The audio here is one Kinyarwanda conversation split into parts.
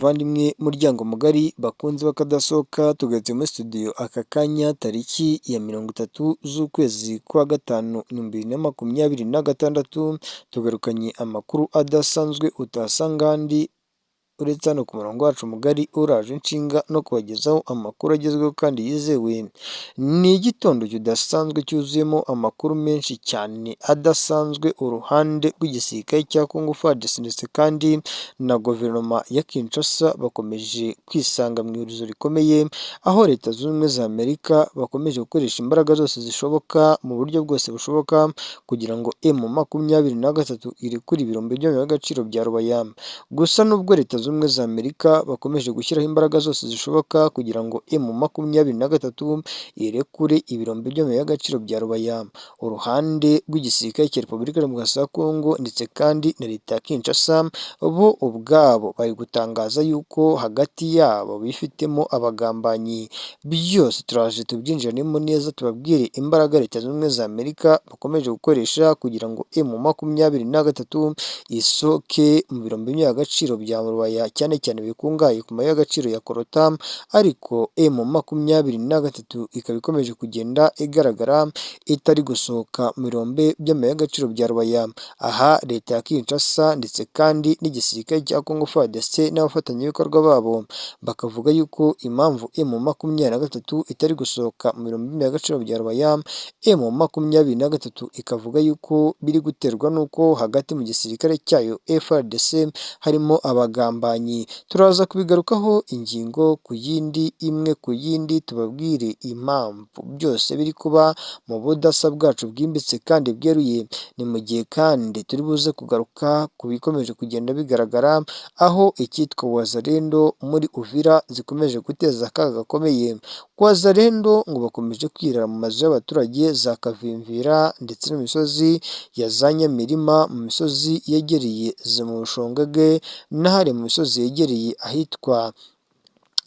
Bavandimwe muryango mugari bakunze bakadasohoka tugarutse muri studio aka kanya tariki ya 30 z'ukwezi kwa gatanu 2026 tugarukanye amakuru adasanzwe utasanga ahandi uretse hano ku murongo wacu mugari uraje inshinga no kubagezaho amakuru agezweho kandi yizewe. Ni igitondo kidasanzwe cyuzuyemo amakuru menshi cyane adasanzwe uruhande rw'igisirikare cya Congo FARDC ndetse kandi na guverinoma ya Kinshasa bakomeje kwisanga mu ihurizo rikomeye, aho Leta Zunze Ubumwe za Amerika bakomeje gukoresha imbaraga zose zishoboka mu buryo bwose bushoboka kugira ngo M23 irekure ibirombe by'agaciro bya Rubaya. Gusa nubwo Leta Zunze Ubumwe za Amerika bakomeje gushyiraho imbaraga zose zishoboka kugira ngo M23 irekure ibirombe by'agaciro bya Rubaya, uruhande rw'igisirikare cya Repubulika ya Demokarasi ya Kongo ndetse kandi na Leta ya Kinshasa bo ubwabo bari gutangaza yuko hagati yabo bifitemo abagambanyi. Byose turaje tubyinjiramo neza tubabwire imbaraga Leta Zunze Ubumwe za Amerika bakomeje gukoresha kugira ngo M23 isoke mu birombe by'agaciro bya Rubaya cyane cyane bikungahaye ku mabuye y'agaciro ya Coltan, ariko M23 ikaba ikomeje kugenda igaragara itari gusohoka mu birombe by'amabuye y'agaciro bya Rubaya. Aha Leta ya Kinshasa ndetse kandi n'igisirikare cya Congo FARDC n'abafatanyabikorwa babo bakavuga yuko impamvu M23 itari gusohoka mu birombe by'agaciro bya Rubaya, M23 ikavuga yuko biri guterwa n'uko hagati mu gisirikare cyayo FARDC harimo abagambanyi. Turaza kubigarukaho ingingo ku yindi imwe ku yindi tubabwire impamvu byose biri kuba mu budasa bwacu bwimbitse kandi bweruye. Ni mu gihe kandi turi buze kugaruka ku bikomeje kugenda bigaragara aho icyitwa Wazalendo muri Uvira zikomeje guteza akaga gakomeye. Wazalendo ngo bakomeje kwirara mu mazu y'abaturage za Kavimvira ndetse no mu misozi ya za Nyamirima, mu misozi yegereye mu Bushongage n'ahari mu misozi yegereye ahitwa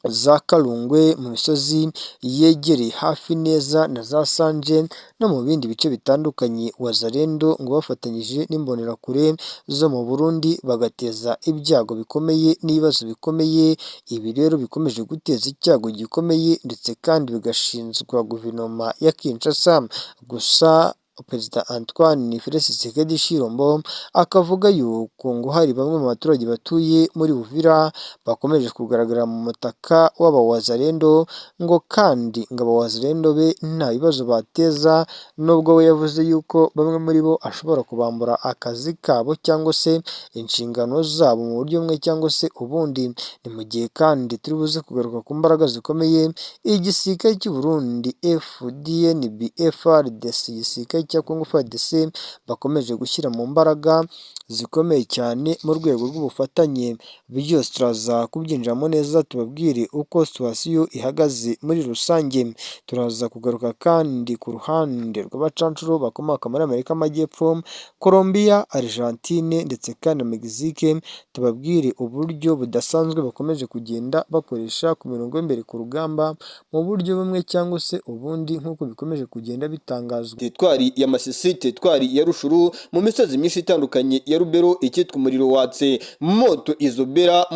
za Karungwe, mu misozi yegereye hafi neza na za Sanje no mu bindi bice bitandukanye. Wazalendo ngo bafatanyije n'imbonerakure zo mu Burundi bagateza ibyago bikomeye n'ibibazo bikomeye. Ibi rero bikomeje guteza icyago gikomeye ndetse kandi bigashinzwa guverinoma ya Kinshasa. Gusa Perezida Antoine Felix Tshisekedi Tshilombo akavuga yuko ngo hari bamwe mu baturage batuye muri Uvira bakomeje kugaragara mu mutaka w'abawazalendo, ngo kandi ngo abawazalendo be nta bibazo bateza, nubwo we yavuze yuko bamwe muri bo ashobora kubambura akazi kabo cyangwa se inshingano zabo mu buryo bumwe cyangwa se ubundi. Ni mu gihe kandi turi buze kugaruka ku mbaraga zikomeye igisirikare cy'u Burundi FDNB FARDC, igisirikare cya Congo FARDC bakomeje gushyira mu mbaraga zikomeye cyane mu rwego rw'ubufatanye. Byose turaza kubyinjiramo neza tubabwire uko situasiyo ihagaze muri rusange. Turaza kugaruka kandi ku ruhande rw'abacancuro bakomoka muri Amerika y'Amajyepfo, Colombia, Argentine ndetse kandi na Mexique, tubabwire uburyo budasanzwe bakomeje kugenda bakoresha ku mirongo y'imbere ku rugamba mu buryo bumwe cyangwa se ubundi nk'uko bikomeje kugenda bitangazwa. Teritwari ya Masisi, teritwari ya Rushuru, mu misozi myinshi itandukanye ya Rubero icyitwa umuriro watse. Moto izobera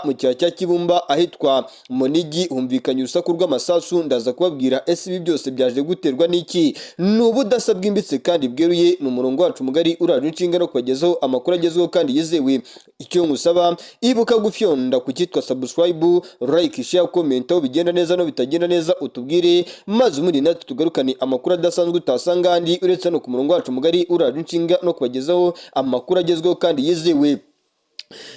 mu cyaya cya Kibumba ahitwa Monigi humvikanye urusaku rw'amasasu. Ndaza kubabwira ese ibi byose byaje guterwa n'iki. Ni ubudasa bwimbitse kandi bweruye. Ni umurongo wacu mugari uraje inshinga no kubagezaho amakuru agezweho kandi yizewe. Icyo ngusaba ibuka gufyonda ku cyitwa subscribe, like, share, comment aho bigenda neza no bitagenda neza utubwire, maze muri natwe tugarukane amakuru adasanzwe utasanga ahandi uretse no ku murongo wacu mugari uraje inshinga no kubagezaho amakuru agezweho kandi yizewe.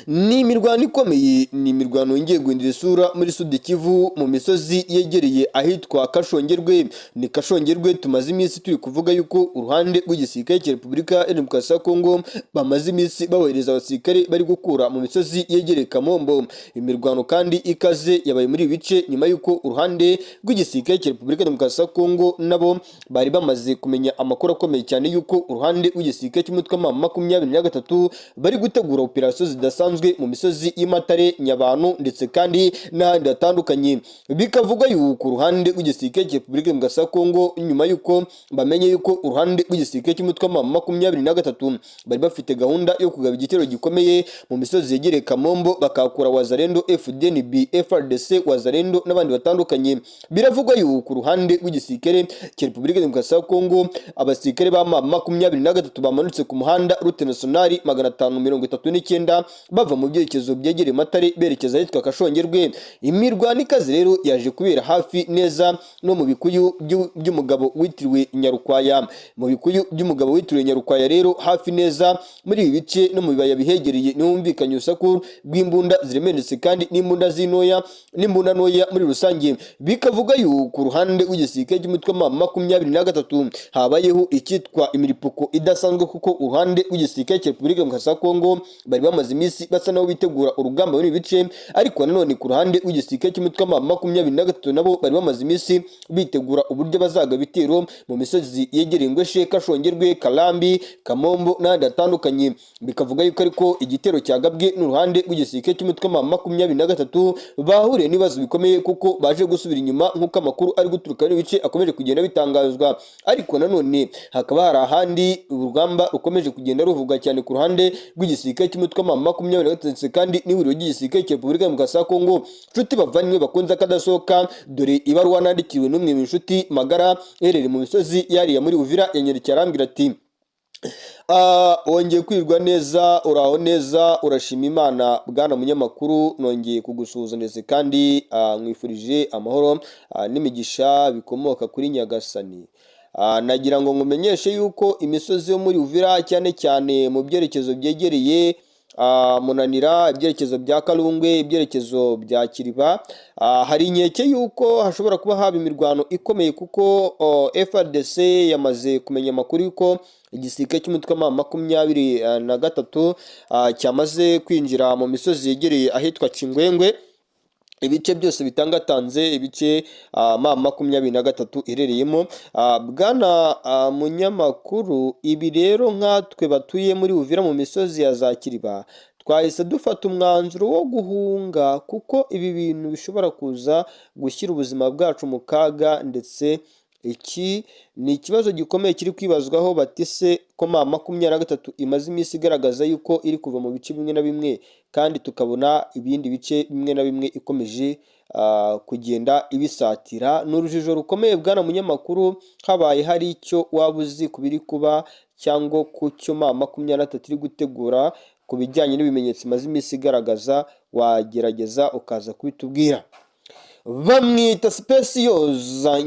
Ni imirwano ikomeye, ni imirwano yongeye guhindura isura muri Sud Kivu mu misozi yegereye ahitwa Kashongerwe. Ni Kashongerwe tumaze iminsi turi kuvuga yuko uruhande rw'igisirikare cya Repubulika ya Demokarasi ya Kongo bamaze iminsi bawohereza abasirikare bari gukura mu misozi yegereye Kamombo. Imirwano kandi ikaze yabaye muri bice nyuma yuko uruhande rw'igisirikare cya Repubulika ya Demokarasi ya Kongo nabo bari bamaze kumenya amakuru akomeye cyane yuko uruhande rw'igisirikare cy'umutwe wa M23 bari gutegura operasiyo zidasanzwe mu misozi y'Imatare, Nyabantu ndetse kandi n'ahandi hatandukanye. Bikavuga yuko uruhande rw'igisirikare cya Repubulika ya Demokarasi ya Kongo nyuma yuko bamenye yuko uruhande rw'igisirikare cy'umutwe wa M23 bari bafite gahunda yo kugaba igitero gikomeye mu misozi yegereye Kamombo, bakakura Wazalendo, FDNB, FARDC, Wazalendo n'abandi batandukanye. Biravugwa yuko uruhande rw'igisirikare cya Repubulika ya Demokarasi ya Kongo abasirikare ba M23 bamanutse ku muhanda route nationale 539 bava mu byerekezo byegereye Matare berekeza ahitwa Kashongerwe. Imirwano ikaze rero yaje kubera hafi neza no mu bikuyu by'umugabo witiriwe Nyarukwaya. Mu bikuyu by'umugabo witiriwe Nyarukwaya rero hafi neza muri ibi bice no mu bibaya bihegereye niho humvikanye urusaku rw'imbunda ziremeretse kandi n'imbunda z'intoya n'imbunda ntoya muri rusange. Bikavuga yuko uruhande rw'igisirikare cy'umutwe wa M23 habayeho icyitwa imiripuko idasanzwe, kuko uruhande rw'igisirikare cya Repubulika ya Demokarasi ya Kongo bari bamaze iminsi basa naho bitegura urugamba muri bice, ariko nanone ku ruhande rw'igisirikare cy'umutwe wa M23 nabo bari bamaze iminsi bitegura uburyo bazaga bitero mu misozi yegereye Ngweshe, Kashongerwe, Kalambi, Kamombo n'ahandi hatandukanye. Bikavuga yuko ariko igitero cyagabwe n'uruhande rw'igisirikare cy'umutwe wa M23 bahuriye n'ibibazo bikomeye kuko baje gusubira inyuma nk'uko amakuru ari guturuka muri bice akomeje kugenda bitangazwa. Ariko nanone hakaba hari ahandi urugamba rukomeje kugenda ruvuga cyane ku ruhande rw'igisirikare cy'umutwe wa M23 kandi n'ihuriro ry'igisirikare cya Repubulika ya Demokarasi ya Kongo. Nshuti bavanywe bakunze akadasohoka, dore ibaruwa nandikiwe n'umwe mu inshuti magara iherereye mu misozi yariya muri Uvira yanyerekeye arambwira ati wongeye kwirirwa neza, uraho neza, urashima Imana bwana munyamakuru, nongeye kugusuhuza ndetse kandi mwifurije amahoro n'imigisha bikomoka kuri Nyagasani. Nagira ngo ngumenyeshe yuko imisozi yo muri Uvira cyane cyane mu byerekezo byegereye Munanira, ibyerekezo bya Kalungwe, ibyerekezo bya Kiriba, hari inkeke yuko hashobora kuba haba imirwano ikomeye kuko FARDC yamaze kumenya amakuru yuko igisirikare cy'umutwe wa M23 cyamaze kwinjira mu misozi yegereye ahitwa Kingwengwe. Ibice byose bitangatanze ibice M23 iherereyemo. Bwana munyamakuru, ibi rero nkatwe batuye muri Uvira mu misozi ya za Kiriba twahise dufata umwanzuro wo guhunga kuko ibi bintu bishobora kuza gushyira ubuzima bwacu mu kaga, ndetse iki ni ikibazo gikomeye kiri kwibazwaho batise ko M23 imaze iminsi igaragaza yuko iri kuva mu bice bimwe na bimwe, kandi tukabona ibindi bice bimwe na bimwe ikomeje kugenda ibisatira. Ni urujijo rukomeye bwana munyamakuru, habaye hari icyo waba uzi ku biri kuba cyangwa ku cyo M23 iri gutegura ku bijyanye n'ibimenyetso imaze iminsi igaragaza, wagerageza ukaza kubitubwira. Bamwita Specioza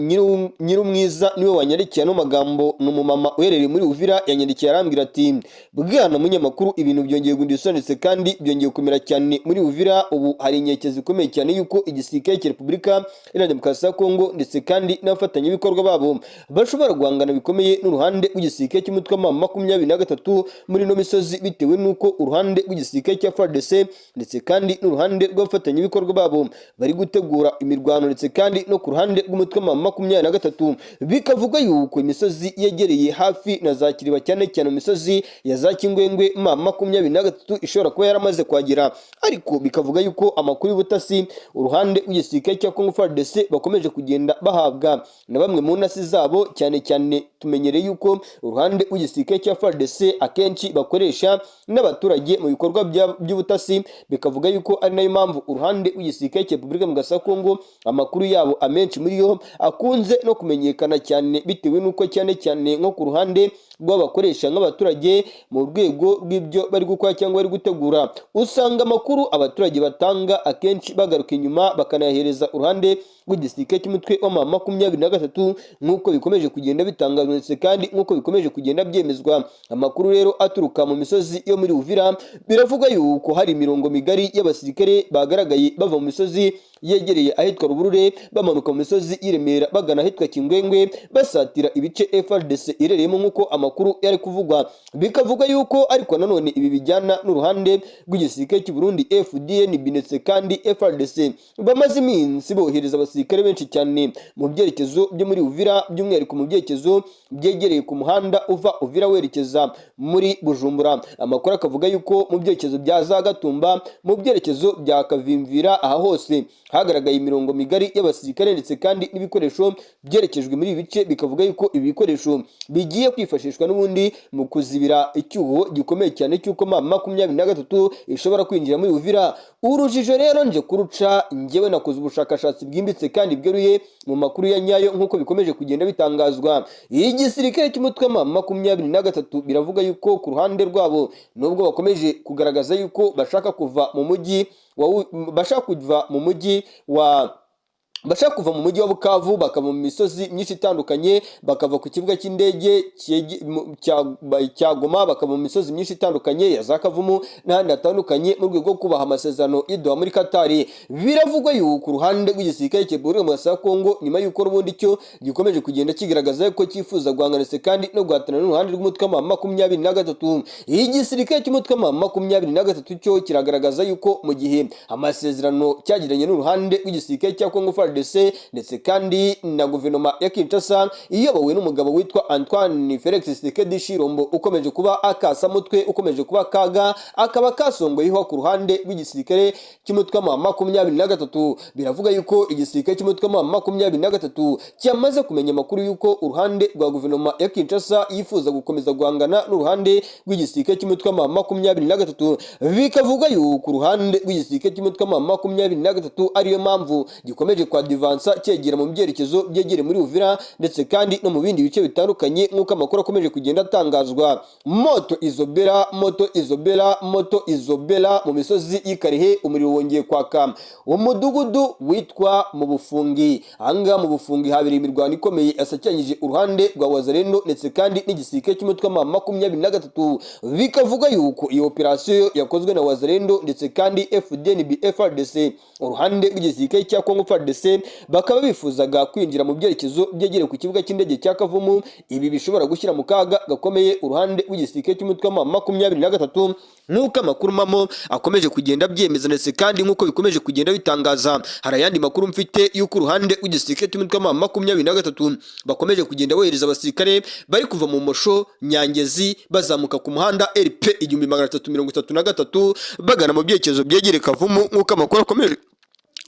Nyirumwiza niwe wanyerekeye ano magambo. Ni umumama uherereye muri Uvira yanyerekeye arambwira ati bwana munyamakuru, ibintu byongeye gundisonetse kandi byongeye kumera cyane muri Uvira. Ubu hari inkeke zikomeye cyane yuko igisirikare cya Repubulika ya Demokarasi ya Kongo ndetse kandi n'abafatanyabikorwa babo bashobora guhangana bikomeye n'uruhande rw'igisirikare cy'umutwe wa M23 muri no misozi, bitewe n'uko uruhande rw'igisirikare cya FARDC ndetse kandi n'uruhande rw'abafatanyabikorwa babo bari gutegura imirwano ndetse kandi no ku ruhande rw'umutwe wa M23. Bikavuga yuko imisozi yegereye hafi na za Kiriba cyane cyane imisozi ya za Kingwengwe M23 ishobora kuba yaramaze kwagera, ariko bikavuga yuko amakuru y'ubutasi uruhande rw'igisirikare cya Congo FARDC bakomeje kugenda bahabwa na bamwe mu ntasi zabo. Cyane cyane tumenyereye yuko uruhande rw'igisirikare cya FARDC akenshi bakoresha n'abaturage mu bikorwa by'ubutasi, bikavuga yuko ari nayo mpamvu uruhande rw'igisirikare cya Repubulika ya Demokarasi ya Kongo amakuru yabo amenshi muri yo akunze no kumenyekana cyane, bitewe n'uko cyane cyane nko ku ruhande rw'abakoresha nk'abaturage mu rwego rw'ibyo bari gukora cyangwa bari gutegura, usanga amakuru abaturage batanga akenshi bagaruka inyuma bakanayahereza uruhande rw'igisirikare cy'umutwe wa M23 nk'uko bikomeje kugenda bitangazwa ndetse kandi nk'uko bikomeje kugenda byemezwa. Amakuru rero aturuka mu misozi yo muri Uvira biravuga yuko hari imirongo migari y'abasirikare bagaragaye bava mu misozi yegereye ahitwa Ruburure bamanuka mu misozi y'Iremera bagana ahitwa Kingwengwe basatira ibice FARDC irereyemo nk'uko amakuru yari kuvugwa. Bikavuga yuko ariko nanone ibi bijyana n'uruhande rw'igisirikare cy'u Burundi FDN ndetse kandi FARDC bamaze iminsi bohereza abasirikare benshi cyane mu byerekezo byo muri Uvira, by'umwihariko mu byerekezo byegereye ku muhanda uva Uvira werekeza muri Bujumbura. Amakuru akavuga yuko mu byerekezo bya za Gatumba, mu byerekezo bya Kavimvira, aha hose hagaragaye imirongo migari y'abasirikare ndetse kandi n'ibikoresho byerekejwe muri ibi bice. Bikavuga yuko ibi bikoresho bigiye kwifashishwa n'ubundi mu kuzibira icyuho gikomeye cyane cy'uko M23 ishobora kwinjira muri Uvira. Urujijo rero nje kuruca njyewe nakoze ubushakashatsi bwimbitse kandi bweruye mu makuru ya nyayo nk'uko bikomeje kugenda bitangazwa. Igisirikare cy'umutwe wa M23 biravuga yuko ku ruhande rwabo nubwo bakomeje kugaragaza yuko bashaka kuva mu mujyi wa Bukavu bakava mu misozi myinshi itandukanye, bakava ku kibuga cy'indege cya Goma, bakava mu misozi myinshi itandukanye ya za Kavumu n'ahandi hatandukanye mu rwego rwo kubaha amasezerano y'Doha muri Katari. Biravugwa yuko ku ruhande rw'igisirikare cy'Ibururi mu ya Kongo nyuma y'uko n'ubundi cyo gikomeje kugenda kigaragaza ko cyifuza guhanganira kandi no guhatana n'uruhande rw'umutwe wa M23. Igisirikare cy'umutwe wa M23 cyo kiragaragaza yuko mu gihe amasezerano cyagiranye n'uruhande rw'igisirikare cya Kongo ndetse kandi na guverinoma ya Kinshasa iyobowe n'umugabo witwa Antoine Felix Tshisekedi Tshilombo ukomeje kuba akasamutwe, ukomeje kuba kaga, akaba kasongoyeho ku ruhande rw'igisirikare cy'umutwe wa M23. Biravuga yuko igisirikare cy'umutwe wa M23 cyamaze kumenya amakuru yuko uruhande rwa guverinoma ya Kinshasa yifuza gukomeza guhangana n'uruhande rw'igisirikare cy'umutwe wa M23. Bikavuga yuko uruhande rw'igisirikare cy'umutwe wa M23 ariyo mpamvu gikomeje kwa divansa cyegera mu byerekezo byegere muri Uvira ndetse kandi no mu bindi bice bitandukanye nk'uko amakuru akomeje kugenda atangazwa. Moto Izobela mu misozi y'Ikarehe umuriro wongeye kwaka umudugudu witwa mu Bufungi. Anga mu Bufungi habiri imirwano ikomeye yasacyanyije uruhande rwa Wazalendo ndetse kandi n'igisirikare cy'umutwe wa M23. Bikavuga yuko iyo operasiyo yakozwe na Wazalendo ndetse kandi FDNB FARDC uruhande rw'igisirikare cya Kongo FARDC bakaba bifuzaga kwinjira mu byerekezo byegereye ku kibuga cy'indege cya Kavumu. Ibi bishobora gushyira mu kaga gakomeye uruhande rw'igisirikare cy'umutwe wa M23 nk'uko amakuru mamo akomeje kugenda byemeza ndetse kandi nk'uko bikomeje kugenda bitangaza. Hari ayandi makuru mfite y'uko uruhande rw'igisirikare cy'umutwe wa M23 bakomeje kugenda bohereza abasirikare bari kuva mu Mosho Nyangezi bazamuka ku muhanda RP 1333 bagana mu byerekezo byegereye Kavumu nk'uko amakuru akomeje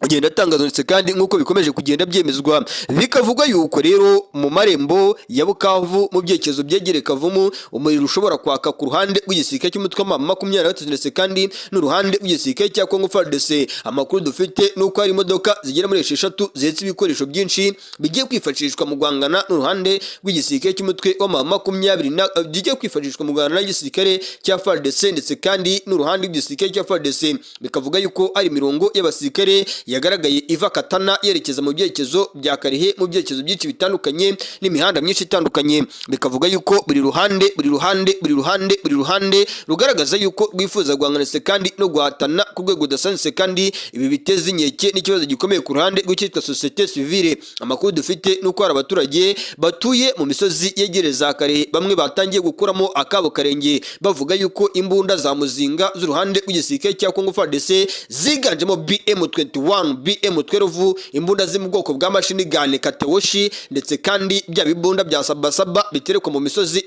agenda atangaza ndetse kandi nk'uko bikomeje kugenda byemezwa. Bikavuga yuko rero mu marembo ya Bukavu mu byerekezo byegereye Kavumu umuriro ushobora kwaka ku ruhande rw'igisirikare cy'umutwe wa M23 ndetse kandi n'uruhande rw'igisirikare cya Kongo FARDC. Amakuru dufite nuko hari imodoka zigera muri 6 zihetse ibikoresho byinshi bigiye kwifashishwa mu guhangana n'uruhande rw'igisirikare cy'umutwe wa M23 bigiye kwifashishwa mu guhangana n'igisirikare cya FARDC ndetse kandi n'uruhande rw'igisirikare cya FARDC. Bikavuga yuko ari mirongo y'abasirikare yagaragaye iva Katana yerekeza mu byerekezo bya Karehe mu byerekezo byinshi bitandukanye n'imihanda myinshi itandukanye. Bikavuga yuko buri ruhande rugaragaza yuko rwifuza guhangana kandi no guhatana ku rwego udasanzwe kandi ibi biteza inkeke n'ikibazo gikomeye ku ruhande rw'icyitwa societe civile. Amakuru dufite nuko hari abaturage batuye mu misozi yegereza Karehe bamwe batangiye gukuramo akabo karenge bavuga yuko imbunda za muzinga z'uruhande rw'igisirikare cya Kongo FARDC ziganjemo BM21 BM12 imbunda ziri mu bwoko bwa machine gun Katewoshi ndetse kandi bya bibunda bya sabasaba biterekwa mu misozi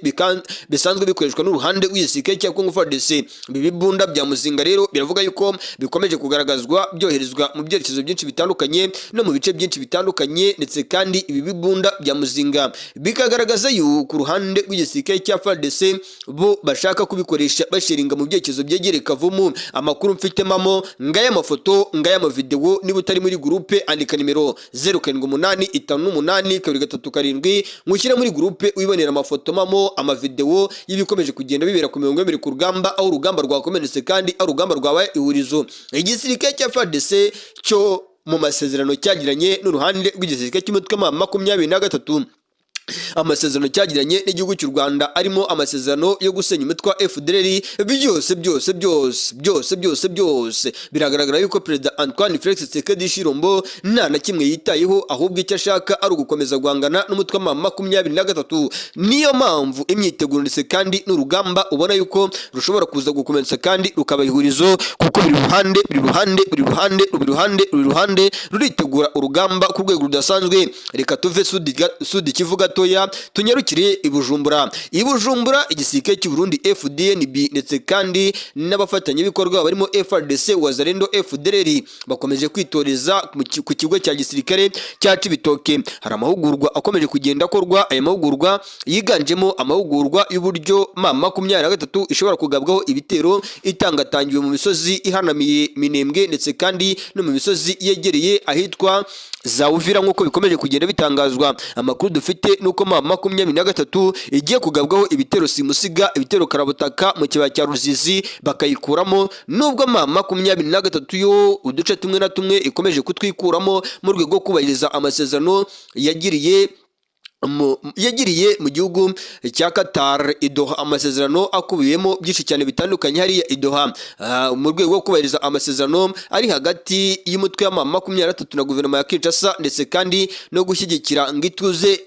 bisanzwe bikoreshwa n'uruhande rw'igisirikare cya Kongo FARDC. Ibi bibunda bya muzinga rero biravuga yuko bikomeje kugaragazwa byoherezwa mu byerekezo byinshi bitandukanye no mu bice byinshi bitandukanye ndetse kandi ibi bibunda bya muzinga bikagaragaza yuko uruhande rw'igisirikare cya FARDC bo bashaka kubikoresha bashiringa mu byerekezo byegereye Kavumu. Amakuru mfite mamo ngaya amafoto ngaya amavideo niba utari muri groupe andika nimero 07858283 mushyire muri groupe wibonera amafoto mamo amavideo y'ibikomeje kugenda bibera ku mirongo y'ibiri ku rugamba aho urugamba rwakomenetse kandi aho urugamba rwabaye ihurizo. Igisirikare cya FARDC cyo mu masezerano cyagiranye n'uruhande rw'igisirikare cy'umutwe wa M23 amasezerano cyagiranye n'igihugu cy'u Rwanda arimo amasezerano yo gusenya umutwe wa FDLR, byose biragaragara yuko Perezida Antoine Felix Tshisekedi Tshilombo nta na kimwe yitayeho, ahubwo icyo ashaka ari ugukomeza guhangana n'umutwe wa M23. Niyo mpamvu imyiteguro ndetse kandi n'urugamba ubona yuko rushobora kuza gukomeza kandi rukaba ihurizo, kuko buri ruhande ruritegura urugamba ku rwego rudasanzwe. Reka tuve Sud Kivu gatoya tunyarukire i Bujumbura. Igisirikare cy'u Burundi FDNB ndetse kandi n'abafatanyabikorwa barimo FARDC, Wazalendo, FDLR bakomeje kwitoreza ku kigo cya gisirikare cya Cibitoke. Hari amahugurwa akomeje kugenda akorwa. Aya mahugurwa yiganjemo amahugurwa y'uburyo M23 ishobora kugabwaho ibitero itangatangiwe mu misozi ihanamiye Minembwe ndetse kandi no mu misozi yegereye ahitwa za Uvira nk'uko bikomeje kugenda bitangazwa. Amakuru dufite nuko M23 igiye kugabwaho ibitero simusiga, ibitero karabutaka mu kibaya cya Ruzizi bakayikuramo, nubwo M23 yo uduce tumwe na tumwe ikomeje kutwikuramo mu rwego rwo kubahiriza amasezerano yagiriye mu gihugu cya Qatar i Doha. Amasezerano akubiyemo byinshi cyane bitandukanye hariya i Doha mu rwego rwo kubahiriza amasezerano ari hagati y'umutwe wa M23 na guverinoma ya Kinshasa, ndetse kandi no gushyigikira ngituze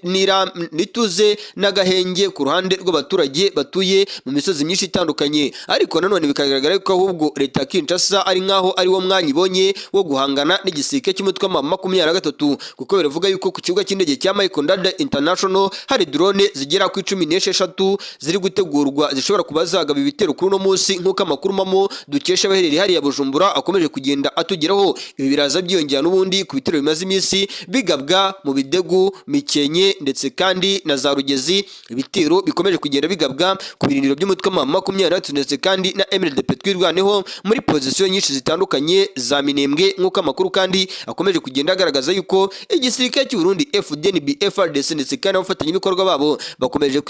n'agahenge ku ruhande rw'abaturage batuye mu misozi myinshi itandukanye. Ariko nanone bikagaragara ko ahubwo leta ya Kinshasa ari nkaho ari wo mwanya ibonye wo guhangana n'igisirikare cy'umutwe wa M23, kuko biravuga yuko ku kibuga cy'indege cya Michael Ndada International hari drone zigera ku 16 ziri gutegurwa zishobora kuba zagaba ibitero kuri uno munsi, nk'uko amakuru mamo dukesha abaherereye hariya Bujumbura akomeje kugenda atugeraho. Ibi biraza byiyongera n'ubundi ku bitero bimaze iminsi bigabwa mu Bidegu, Mikenke ndetse kandi na za Rugezi. Ibitero bikomeje kugenda bigabwa ku birindiro by'umutwe wa M23 ndetse kandi na MLDP twirwaneho muri position nyinshi zitandukanye za Minembwe, nk'uko amakuru kandi akomeje kugenda agaragaza yuko igisirikare cy'u Burundi FDNB, FARDC ndetse kandi abafatanyabikorwa babo bakomeje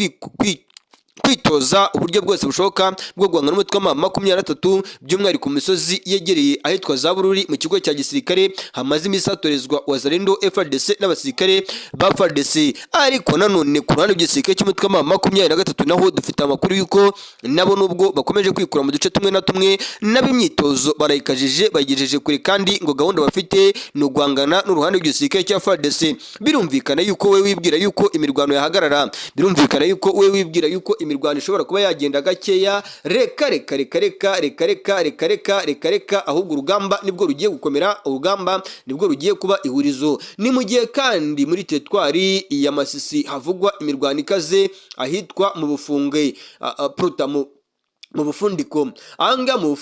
kwitoza uburyo bwose bushoboka bwo guhangana n'umutwe wa M23, by'umwihariko mu misozi yegereye ahitwa za Bururi mu kigo cya gisirikare hamaze iminsi hatorezwa Wazalendo, FARDC n'abasirikare ba FARDC. Ariko nanone ku ruhande rw'igisirikare cy'umutwe wa M23 naho dufite amakuru yuko nabo nubwo bakomeje kwikura mu duce tumwe na tumwe, n'ab'imyitozo barayikajije bayigejeje kure, kandi ngo gahunda bafite ni uguhangana n'uruhande rw'igisirikare cya FARDC. Birumvikana yuko we wibwira yuko imirwano yahagarara, birumvikana yuko we wibwira yuko imirwano ishobora kuba yagenda gakeya. Reka, ahubwo urugamba nibwo rugiye gukomera, urugamba nibwo rugiye kuba ihurizo. Ni mu gihe kandi muri teritwari ya Masisi havugwa imirwano ikaze ahitwa mu Bufunge mu bufundiko. Anga mu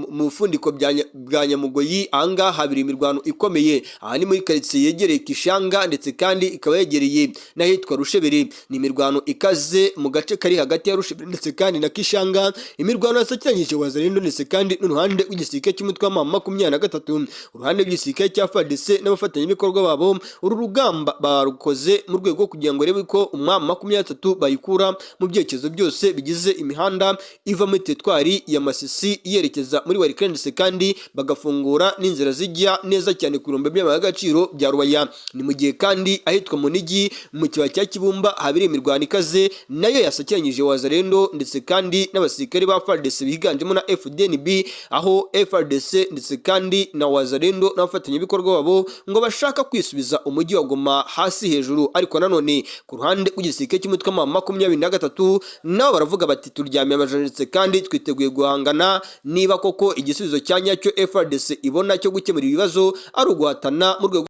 bufundiko bwa Nyamugoyi, anga habiri imirwano ikomeye. Aha ni muri quartier yegereye Kishanga ndetse kandi ikaba yegereye n'ahitwa Rushebere. Ni imirwano ikaze mu gace kari hagati ya Rushebere ndetse kandi na Kishanga. Imirwano yasakiranyije Wazalendo ndetse kandi n'uruhande rw'igisirikare cy'umutwe wa M23, uruhande rw'igisirikare cya FARDC n'abafatanyabikorwa babo. Uru rugamba barukoze mu rwego kugira ngo rebe ko M23 bayikura mu byerekezo byose bigize imihanda iva muri teritwari ya Masisi yerekeza muri Walikale, ndetse kandi bagafungura n'inzira zijya neza cyane ku birombe by'agaciro bya Rubaya. Ni mu gihe kandi ahitwa Munigi mu kibaya cya Kibumba habiri imirwano ikaze nayo yasakiranyije Wazalendo ndetse kandi n'abasirikare ba FARDC biganjemo na FDNB, aho FARDC ndetse kandi na Wazalendo n'abafatanyabikorwa babo ngo bashaka kwisubiza umujyi wa Goma hasi hejuru. Ariko nanone ku ruhande rw'igisirikare cy'umutwe wa M23 nabo baravuga bati turyamye amajanditse kandi twiteguye guhangana niba koko igisubizo cya nyacyo FARDC ibona cyo gukemura ibibazo ari uguhatana mu rwego